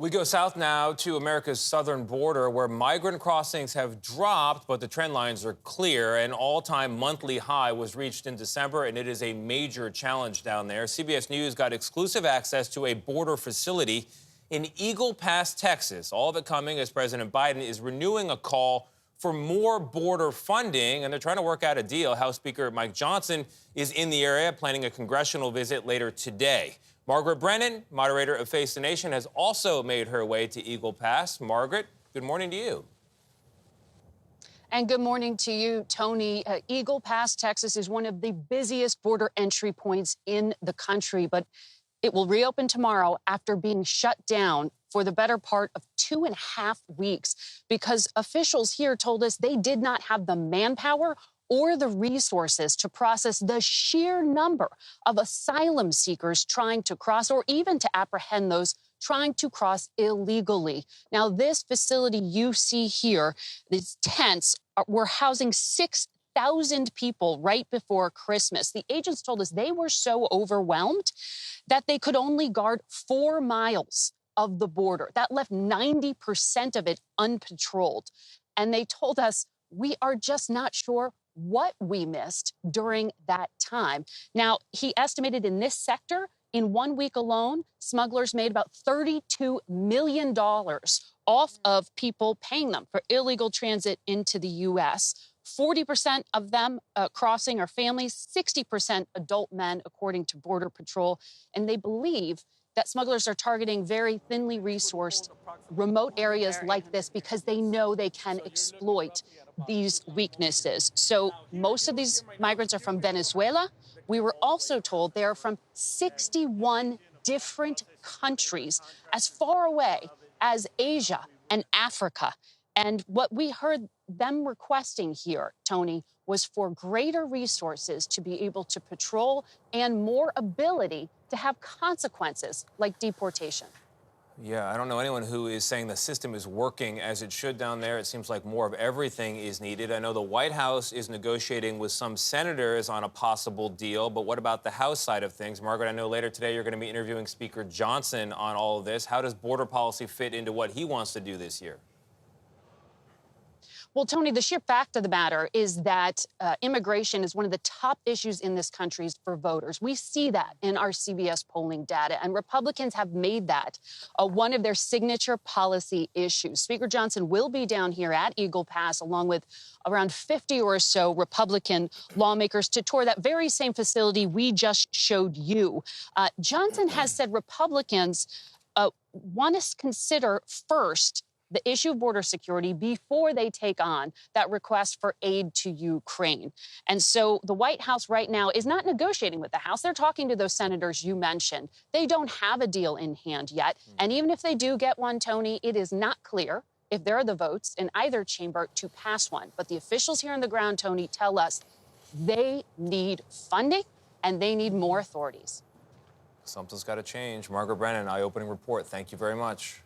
We go south now to America's southern border, where migrant crossings have dropped, but the trend lines are clear. An all-time monthly high was reached in December, and it is a major challenge down there. CBS News got exclusive access to a border facility in Eagle Pass, Texas. All of it coming as President Biden is renewing a call for more border funding, and they're trying to work out a deal. House Speaker Mike Johnson is in the area, planning a congressional visit later today. Margaret Brennan, moderator of Face the Nation, has also made her way to Eagle Pass. Margaret, good morning to you. And good morning to you, Tony. Eagle Pass, Texas, is one of the busiest border entry points in the country, but it will reopen tomorrow after being shut down for the better part of 2.5 weeks because officials here told us they did not have the manpower or the resources to process the sheer number of asylum seekers trying to cross, or even to apprehend those trying to cross illegally. Now, this facility you see here, these tents, were housing 6,000 people right before Christmas. The agents told us they were so overwhelmed that they could only guard 4 miles of the border. That left 90% of it unpatrolled. And they told us, we are just not sure what we missed during that time. Now, he estimated in this sector, in 1 week alone, smugglers made about $32 million off of people paying them for illegal transit into the U.S. 40% of them crossing are families, 60% adult men, according to Border Patrol. And they believe that smugglers are targeting very thinly resourced remote areas like this because they know they can exploit these weaknesses. So most of these migrants are from Venezuela. We were also told they are from 61 different countries as far away as Asia and Africa. And what we heard them requesting here, Tony, was for greater resources to be able to patrol and more ability to have consequences like deportation. Yeah, I don't know anyone who is saying the system is working as it should down there. It seems like more of everything is needed. I know the White House is negotiating with some senators on a possible deal, but what about the House side of things? Margaret, I know later today you're going to be interviewing Speaker Johnson on all of this. How does border policy fit into what he wants to do this year? Well, Tony, the sheer fact of the matter is that immigration is one of the top issues in this country for voters. We see that in our CBS polling data, and Republicans have made that one of their signature policy issues. Speaker Johnson will be down here at Eagle Pass, along with around 50 or so Republican lawmakers, to tour that very same facility we just showed you. Johnson has said Republicans want to consider first the issue of border security before they take on that request for aid to Ukraine. And so the White House right now is not negotiating with the House. They're talking to those senators you mentioned. They don't have a deal in hand yet. And even if they do get one, Tony, it is not clear if there are the votes in either chamber to pass one. But the officials here on the ground, Tony, tell us they need funding and they need more authorities. Something's got to change. Margaret Brennan, eye-opening report. Thank you very much.